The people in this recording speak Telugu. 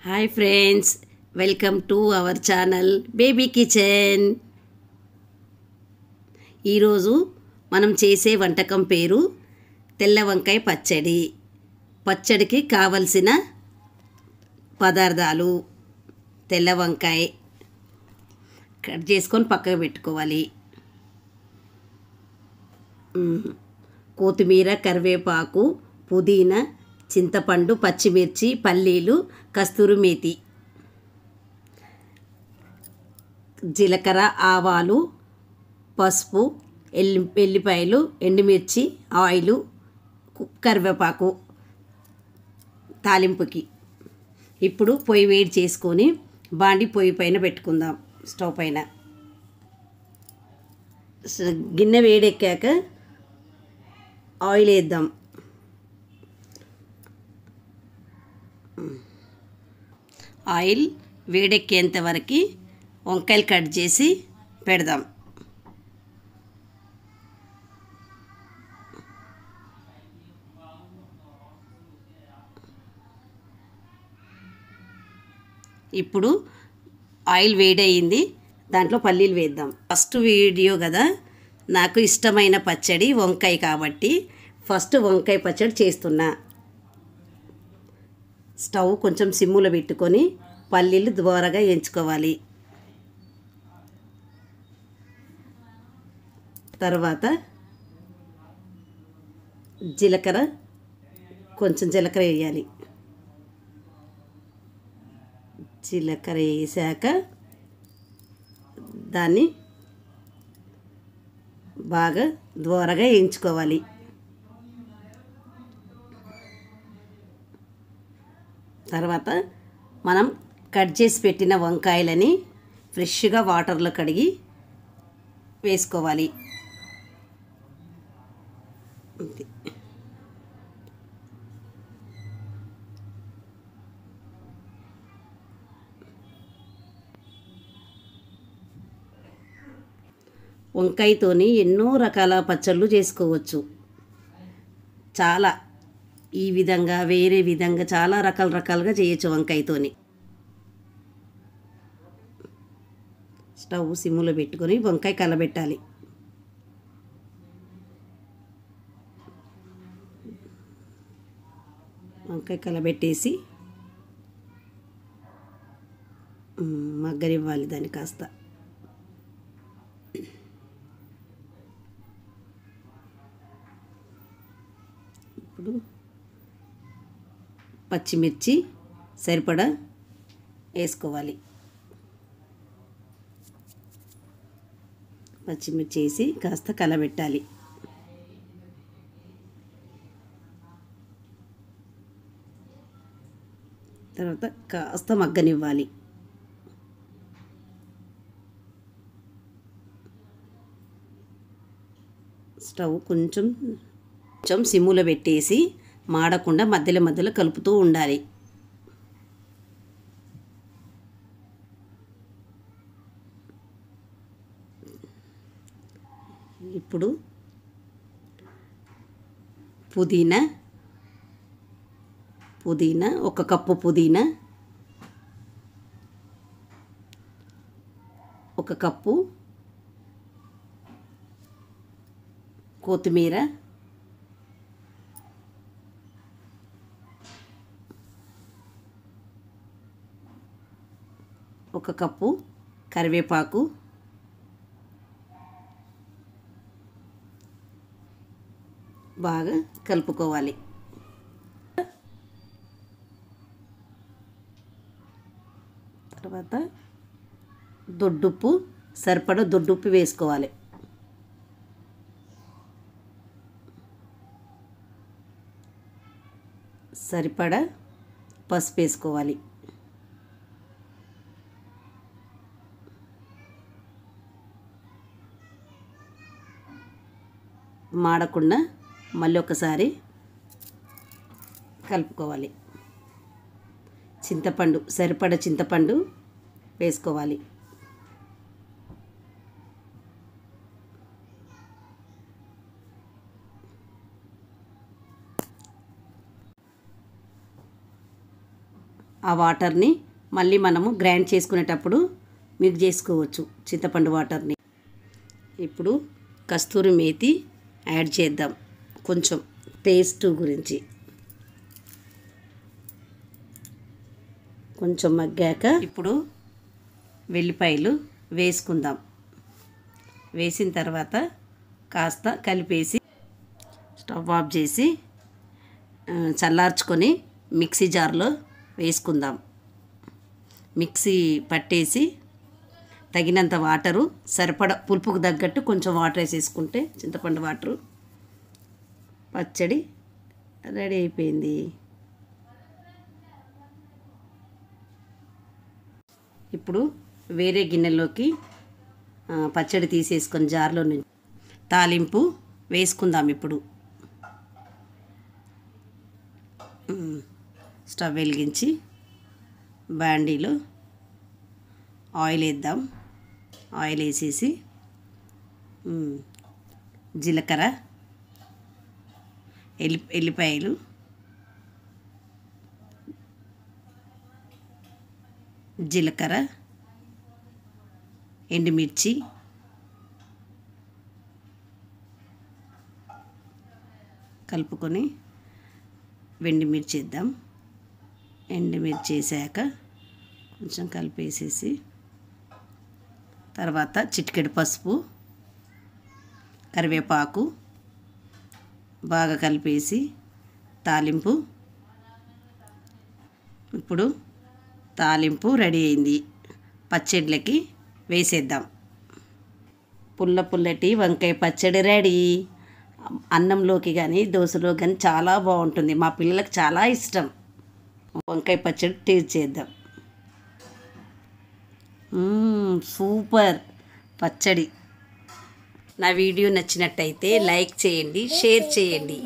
Hi friends, welcome to our channel baby kitchen. ఈరోజు మనం చేసే వంటకం పేరు తెల్ల వంకాయ పచ్చడి. పచ్చడికి కావలసిన పదార్థాలు: తెల్ల వంకాయ కట్ చేసుకొని పక్కకు పెట్టుకోవాలి, కొత్తిమీర, కరివేపాకు, పుదీనా, చింతపండు, పచ్చిమిర్చి, పల్లీలు, కస్తూరి మేతి, జీలకర్ర, ఆవాలు, పసుపు, ఎల్లిపాయలు, ఎండుమిర్చి, ఆయిలు, కరివేపాకు తాలింపుకి. ఇప్పుడు పొయ్యి వేడి చేసుకొని బాండి పొయ్యి పైన పెట్టుకుందాం. స్టవ్ పైన గిన్నె వేడెక్కాక ఆయిల్ వేద్దాం. ఆయిల్ వేడెక్కేంత వరకు వంకాయలు కట్ చేసి పెడదాం. ఇప్పుడు ఆయిల్ వేడయింది, దాంట్లో పల్లీలు వేద్దాం. ఫస్ట్ వీడియో కదా, నాకు ఇష్టమైన పచ్చడి వంకాయ కాబట్టి ఫస్ట్ వంకాయ పచ్చడి చేస్తున్నా. స్టవ్ కొంచెం సిమ్ములో పెట్టుకొని పల్లీలు దోరగా వేయించుకోవాలి. తర్వాత కొంచెం జీలకర్ర వేయాలి. జీలకర్ర వేసాక దాన్ని బాగా దోరగా వేయించుకోవాలి. తర్వాత మనం కట్ చేసి పెట్టిన వంకాయలని ఫ్రెష్గా వాటర్లో కడిగి వేసుకోవాలి. వంకాయతోని ఎన్నో రకాల పచ్చళ్ళు చేసుకోవచ్చు. చాలా ఈ విధంగా వేరే విధంగా చాలా రకాలుగా చేయొచ్చు వంకాయతోని. స్టవ్ సిమ్ములో పెట్టుకొని వంకాయ కలబెట్టాలి. వంకాయ కలబెట్టేసి మగ్గనివ్వాలి దాన్ని కాస్త. ఇప్పుడు పచ్చిమిర్చి సరిపడా వేసుకోవాలి. పచ్చిమిర్చి వేసి కాస్త కలబెట్టాలి. తర్వాత కాస్త మగ్గనివ్వాలి. స్టవ్ కొంచెం సిమ్ములో పెట్టేసి మాడకుండా మధ్యలో కలుపుతూ ఉండాలి. ఇప్పుడు పుదీనా 1 కప్పు, పుదీనా 1 కప్పు, కొత్తిమీర 1 కప్పు, కరివేపాకు, బాగా కలుపుకోవాలి. తర్వాత దొడ్డుప్పు, సరిపడా దొడ్డుప్పు వేసుకోవాలి. సరిపడా పసుపు వేసుకోవాలి. మాడకుండా మళ్ళీ ఒకసారి కలుపుకోవాలి. సరిపడా చింతపండు వేసుకోవాలి. ఆ వాటర్ని మళ్ళీ మనము గ్రైండ్ చేసుకునేటప్పుడు మిక్స్ చేసుకోవచ్చు చింతపండు వాటర్ని. ఇప్పుడు కస్తూరి మేతి యాడ్ చేద్దాం కొంచెం టేస్ట్ గురించి. కొంచెం మగ్గాక ఇప్పుడు వెల్లిపాయలు వేసుకుందాం. వేసిన తర్వాత కాస్త కలిపేసి స్టవ్ ఆఫ్ చేసి చల్లార్చుకొని మిక్సీ జార్లో వేసుకుందాం. మిక్సీ పట్టేసి తగినంత వాటరు, సరిపడ పులుపుకు తగ్గట్టు కొంచెం వాటర్ వేసేసుకుంటే చింతపండు వాటరు, పచ్చడి రెడీ అయిపోయింది. ఇప్పుడు వేరే గిన్నెలోకి పచ్చడి తీసేసుకొని జార్లో నుంచి తాలింపు వేసుకుందాం. ఇప్పుడు స్టవ్ వెలిగించి బాండీలో ఆయిల్ వేద్దాం. ఆయిల్ వేసేసి జీలకర్ర, ఎల్లిపాయలు, జీలకర్ర, ఎండుమిర్చి, కలుపుకొని ఎండుమిర్చి వేద్దాం. ఎండుమిర్చి వేసాక కొంచెం కలిపేసేసి తర్వాత చిటికెడు పసుపు, కరివేపాకు బాగా కలిపేసి తాలింపు. ఇప్పుడు తాలింపు రెడీ అయింది. పచ్చడిలకి వేసేద్దాం. పుల్లటి వంకాయ పచ్చడి రెడీ. అన్నంలోకి కానీ దోశలో కానీ చాలా బాగుంటుంది. మా పిల్లలకు చాలా ఇష్టం. వంకాయ పచ్చడి టేస్ట్ చేద్దాం. సూపర్ పచ్చడి. నా వీడియో నచ్చినట్టయితే లైక్ చేయండి, షేర్ చేయండి.